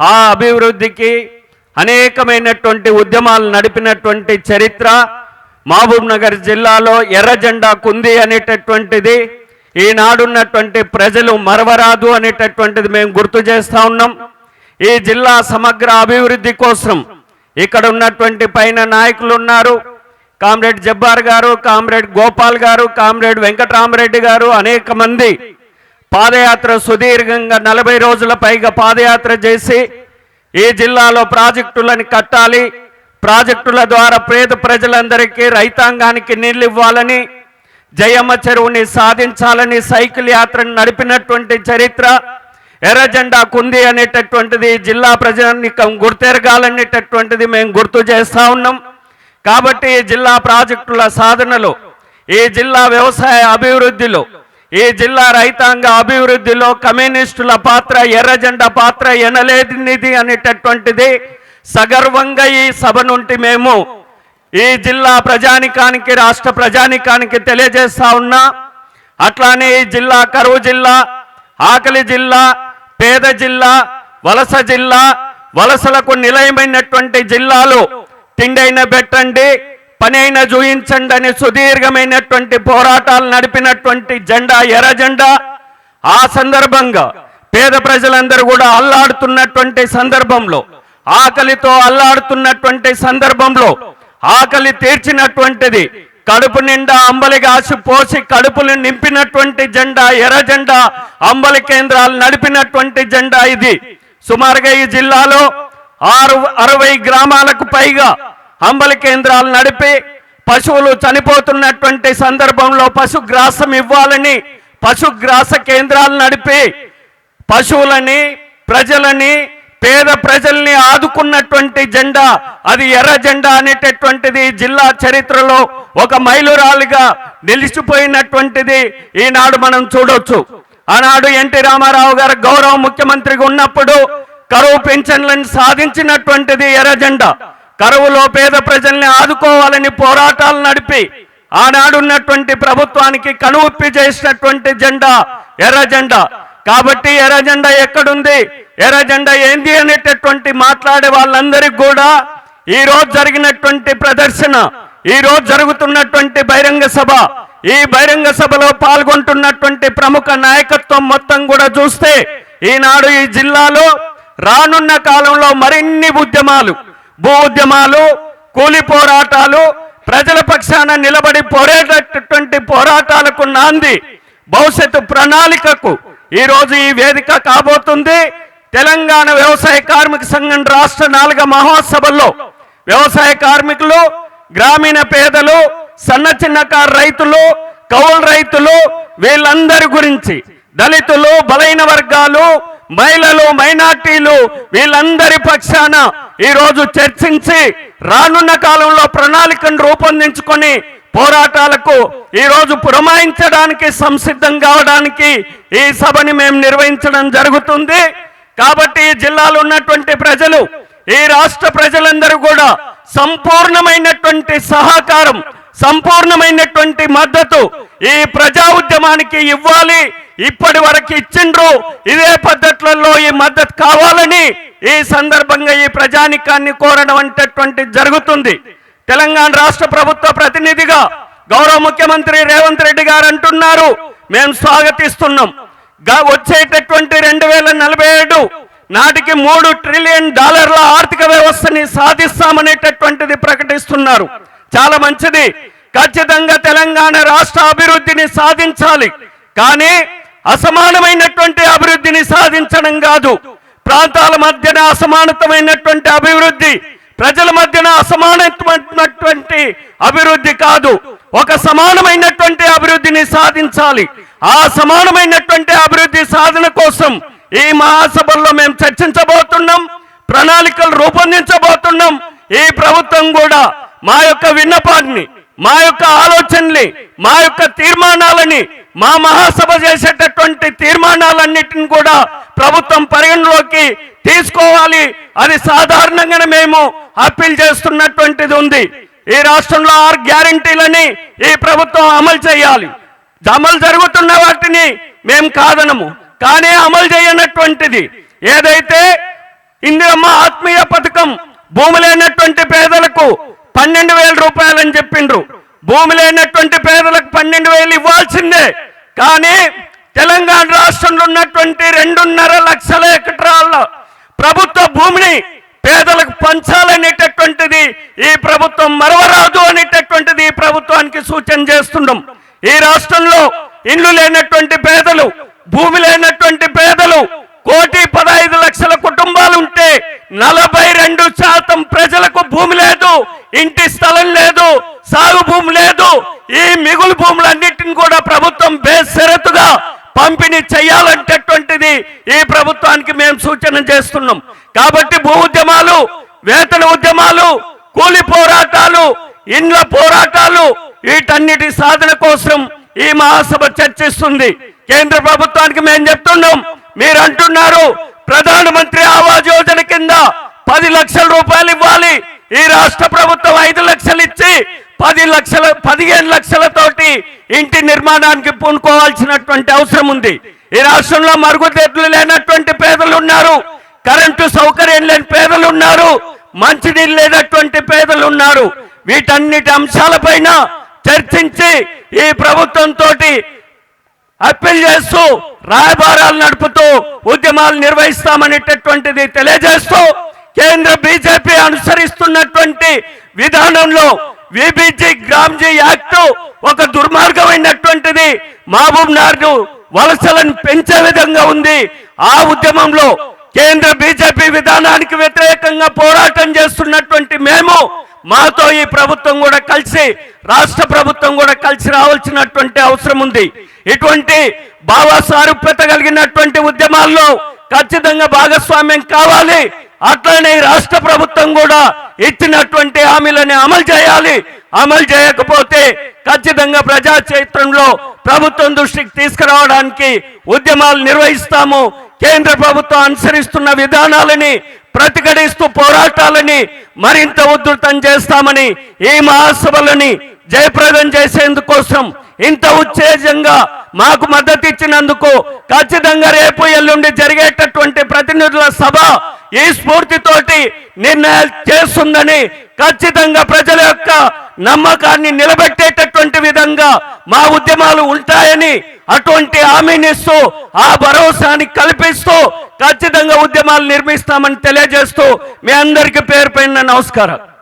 ఆ అభివృద్ధికి అనేకమైనటువంటి ఉద్యమాలు నడిపినటువంటి చరిత్ర మహబూబ్ నగర్ జిల్లాలో ఎర్ర జెండా కుంది అనేటటువంటిది ఈనాడున్నటువంటి ప్రజలు మరవరాదు అనేటటువంటిది మేము గుర్తు చేస్తూ ఉన్నాం. ఈ జిల్లా సమగ్ర అభివృద్ధి కోసం ఇక్కడ ఉన్నటువంటి పైన నాయకులు ఉన్నారు. కామ్రేడ్ జబ్బార్ గారు, కామ్రేడ్ గోపాల్ గారు, కామ్రేడ్ వెంకటరామరెడ్డి గారు, అనేక మంది పాదయాత్ర సుదీర్ఘంగా 40 రోజుల పైగా పాదయాత్ర చేసి ఈ జిల్లాలో ప్రాజెక్టులను కట్టాలి, ప్రాజెక్టుల ద్వారా పేద ప్రజలందరికీ రైతాంగానికి నీళ్ళు ఇవ్వాలని, జయమ్మ చెరువుని సాధించాలని సైకిల్ యాత్రను నడిపినటువంటి చరిత్ర ఎర్ర జెండా కుంది అనేటటువంటిది జిల్లా ప్రజానికం గుర్తెరగాలనేటటువంటిది మేము గుర్తు చేస్తూ ఉన్నాం. కాబట్టి ఈ జిల్లా ప్రాజెక్టుల సాధనలో, ఈ జిల్లా వ్యవసాయ అభివృద్ధిలో, ఈ జిల్లా రైతాంగ అభివృద్ధిలో కమ్యూనిస్టుల పాత్ర, ఎర్ర జెండా పాత్ర ఎనలేనిది అనేటటువంటిది సగర్వంగా ఈ సభ నుండి మేము ఈ జిల్లా ప్రజానికానికి, రాష్ట్ర ప్రజానికానికి తెలియజేస్తా ఉన్నా. అట్లానే ఈ జిల్లా కరువు జిల్లా, ఆకలి జిల్లా, పేద జిల్లా, వలస జిల్లా, వలసలకు నిలయమైనటువంటి జిల్లాలో తిండైనా పెట్టండి, పని అయినా చూయించండి అని సుదీర్ఘమైనటువంటి పోరాటాలు నడిపినటువంటి జెండా ఎర్ర జెండా. ఆ సందర్భంగా పేద ప్రజలందరూ కూడా అల్లాడుతున్నటువంటి సందర్భంలో, ఆకలితో అల్లాడుతున్నటువంటి సందర్భంలో ఆకలి తీర్చినటువంటిది, కడుపు నిండా అంబలి గాసి పోసి కడుపులు నింపినటువంటి జెండా ఎర్ర జెండా, అంబలి కేంద్రాలు నడిపినటువంటి జెండా ఇది. సుమారుగా ఈ జిల్లాలో 60 గ్రామాలకు పైగా అంబలి కేంద్రాలు నడిపి పశువులు చనిపోతున్నటువంటి సందర్భంలో పశుగ్రాసం ఇవ్వాలని పశుగ్రాస కేంద్రాలు నడిపి పశువులని, ప్రజలని, పేద ప్రజల్ని ఆదుకున్నటువంటి జెండా అది ఎర్ర జెండా అనేటటువంటిది జిల్లా చరిత్రలో ఒక మైలురాలుగా నిలిచిపోయినటువంటిది ఈనాడు మనం చూడొచ్చు. ఆనాడు ఎన్టీ రామారావు గారు గౌరవ ముఖ్యమంత్రిగా ఉన్నప్పుడు కరువు పెన్షన్లను సాధించినటువంటిది ఎర్ర జెండా. కరువులో పేద ప్రజల్ని ఆదుకోవాలని పోరాటాలు నడిపి ఆనాడున్నటువంటి ప్రభుత్వానికి కనువిప్పి చేసినటువంటి జెండా ఎర్ర జెండా. కాబట్టి ఎర్ర జెండా ఎక్కడుంది, ఎర్ర జెండా ఏంది అనేటటువంటి మాట్లాడే వాళ్ళందరికీ కూడా ఈ రోజు జరిగినటువంటి ప్రదర్శన, ఈ రోజు జరుగుతున్నటువంటి బహిరంగ సభ, ఈ బహిరంగ సభలో పాల్గొంటున్నటువంటి ప్రముఖ నాయకత్వం మొత్తం కూడా చూస్తే ఈనాడు ఈ జిల్లాలో రానున్న కాలంలో మరిన్ని ఉద్యమాలు, భూ ఉద్యమాలు, కూలి పోరాటాలు, ప్రజల పక్షాన నిలబడి పోరేటటువంటి పోరాటాలకు నాంది, భవిష్యత్తు ప్రణాళికకు ఈరోజు ఈ వేదిక కాబోతుంది. తెలంగాణ వ్యవసాయ కార్మిక సంఘం రాష్ట్ర 4వ మహోత్సవంలో వ్యవసాయ కార్మికులు, గ్రామీణ పేదలు, సన్న చిన్నకారు రైతులు, కౌలు రైతులు, వీళ్ళందరి గురించి, దళితులు, బలైన వర్గాలు, మహిళలు, మైనార్టీలు, వీళ్ళందరి పక్షాన ఈరోజు చర్చించి రానున్న కాలంలో ప్రణాళికను రూపొందించుకొని పోరాటాలకు ఈరోజు పురమాయించడానికి సంసిద్ధం కావడానికి ఈ సభని మేము నిర్వహించడం జరుగుతుంది. కాబట్టి ఈ జిల్లాలో ఉన్నటువంటి ప్రజలు, ఈ రాష్ట్ర ప్రజలందరూ కూడా సంపూర్ణమైనటువంటి సహకారం, సంపూర్ణమైనటువంటి మద్దతు ఈ ప్రజా ఉద్యమానికి ఇవ్వాలి. ఇప్పటి వరకు ఇచ్చిండ్రు, ఇదే పద్ధతులలో ఈ మద్దతు కావాలని ఈ సందర్భంగా ఈ ప్రజానికాన్ని కోరడం అనేటటువంటి జరుగుతుంది. తెలంగాణ రాష్ట్ర ప్రభుత్వ ప్రతినిధిగా గౌరవ ముఖ్యమంత్రి రేవంత్ రెడ్డి గారు అంటున్నారు, మేము స్వాగతిస్తున్నాం. వచ్చేటటువంటి 2047 నాటికి $3 ట్రిలియన్ ఆర్థిక వ్యవస్థని సాధిస్తామనేటటువంటిది ప్రకటిస్తున్నారు. చాలా మంచిది. ఖచ్చితంగా తెలంగాణ రాష్ట్ర అభివృద్ధిని సాధించాలి. కానీ అసమానమైనటువంటి అభివృద్ధిని సాధించడం కాదు, ప్రాంతాల మధ్యన అసమానతమైనటువంటి అభివృద్ధి, ప్రజల మధ్యన అసమానమైనటువంటి అభివృద్ధి కాదు, ఒక సమానమైనటువంటి అభివృద్ధిని సాధించాలి. ఆ సమానమైనటువంటి అభివృద్ధి సాధన కోసం ఈ మహాసభల్లో మేము చర్చించబోతున్నాం, ప్రణాళికలు రూపొందించబోతున్నాం. ఈ ప్రభుత్వం కూడా మా యొక్క విన్నపాన్ని, మా యొక్క ఆలోచనల్ని, మా యొక్క తీర్మానాలని, మా మహాసభ చేసేటటువంటి తీర్మానాలన్నిటిని కూడా ప్రభుత్వం పరిగణలోకి తీసుకోవాలి. అది సాధారణంగానే మేము అప్పీల్ చేస్తున్నటువంటిది ఉంది. ఈ రాష్ట్రంలో 6 గ్యారెంటీలని ఈ ప్రభుత్వం అమలు చేయాలి. అమలు జరుగుతున్న వాటిని మేము కాదనము, కానీ అమలు చేయనటువంటిది ఏదైతే ఇందిరమ్మ ఆత్మీయ పథకం భూమి లేనటువంటి పేదలకు 12,000 రూపాయలని చెప్పిండ్రు. భూమి లేనటువంటి పేదలకు 12,000 ఇవ్వాల్సిందే. కానీ తెలంగాణ రాష్ట్రంలో ఉన్నటువంటి 2.5 లక్షల ఎకరాల ప్రభుత్వ భూమిని పేదలకు పంచాలనేటటువంటిది ఈ ప్రభుత్వం మరవరాదు అనేటటువంటిది ఈ ప్రభుత్వానికి సూచన చేస్తున్నాం. ఈ రాష్ట్రంలో ఇల్లు లేనటువంటి పేదలు, భూమి లేనటువంటి పేదలు 1,15,00,000 కుటుంబాలు ఉంటే 42% ప్రజలకు భూమి లేదు, ఇంటి స్థలం లేదు, సాగు భూమి లేదు. ఈ మిగులు భూములన్నింటిని కూడా ప్రభుత్వం బేషరతుగా పంపిణీ చేయాలంటేటువంటిది ఈ ప్రభుత్వానికి మేము సూచన చేస్తున్నాం. కాబట్టి భూ ఉద్యమాలు, వేతన ఉద్యమాలు, కూలి పోరాటాలు, ఇండ్ల పోరాటాలు, వీటన్నిటి సాధన కోసం ఈ మహాసభ చర్చిస్తుంది. కేంద్ర ప్రభుత్వానికి మేము చెప్తున్నాం, మీరు అంటున్నారు ప్రధానమంత్రి ఆవాస్ యోజన కింద 10 లక్షల రూపాయలు ఇవ్వాలి. ఈ రాష్ట్ర ప్రభుత్వం 5 లక్షలు ఇచ్చి 15 లక్షలతోటి ఇంటి నిర్మాణానికి పూనుకోవాల్సినటువంటి అవసరం ఉంది. ఈ రాష్ట్రంలో మరుగుదొడ్లు లేనటువంటి పేదలు ఉన్నారు, కరెంటు సౌకర్యం లేని పేదలు ఉన్నారు, మంచినీళ్ళు లేనటువంటి పేదలు ఉన్నారు. వీటన్నిటి అంశాలపైన చర్చించి ఈ ప్రభుత్వంతో అప్పీల్ చేస్తూ రాయబారాలు నడుపుతూ ఉద్యమాలు నిర్వహిస్తామనేటటువంటిది తెలియజేస్తూ, కేంద్ర బీజేపీ అనుసరిస్తున్నటువంటి విధానంలో విబిజి గ్రామ్జీ యాక్ట్ ఒక దుర్మార్గమైనటువంటిది. మహబూబ్ నగర్ వలసలను పెంచే విధంగా ఉంది. ఆ ఉద్యమంలో కేంద్ర బీజేపీ విధానానికి వ్యతిరేకంగా పోరాటం చేస్తున్నటువంటి మేము, మాతో ఈ ప్రభుత్వం కూడా కలిసి, రాష్ట్ర ప్రభుత్వం కూడా కలిసి రావాల్సినటువంటి అవసరం ఉంది. ఇటువంటి భావ సారూప్యత కలిగినటువంటి ఉద్యమాల్లో ఖచ్చితంగా భాగస్వామ్యం కావాలి. అట్లనే రాష్ట్ర ప్రభుత్వం కూడా ఇచ్చినటువంటి హామీలను అమలు చేయాలి. అమలు చేయకపోతే ఖచ్చితంగా ప్రజా చైత్రంలో ప్రభుత్వం దృష్టికి తీసుకురావడానికి ఉద్యమాలు నిర్వహిస్తాము. కేంద్ర ప్రభుత్వం అనుసరిస్తున్న విధానాలని ప్రతిఘటిస్తూ పోరాటాలని మరింత ఉధృతం చేస్తామని ఈ మహాసభలని జయప్రదం చేసేందుకోసం ఇంత ఉత్తేజంగా మాకు మద్దతు ఇచ్చినందుకు ఖచ్చితంగా రేపు ఎల్లుండి జరిగేటటువంటి ప్రతినిధుల సభ ఈ స్ఫూర్తితోటి నిర్ణయాలు చేస్తుందని, ఖచ్చితంగా ప్రజల యొక్క నమ్మకాన్ని నిలబెట్టేటటువంటి విధంగా మా ఉద్యమాలు ఉంటాయని అటువంటి హామీనిస్తూ, ఆ భరోసాని కల్పిస్తూ ఖచ్చితంగా ఉద్యమాలు నిర్మిస్తామని తెలియజేస్తూ మీ అందరికీ పేరు పైన నమస్కారం.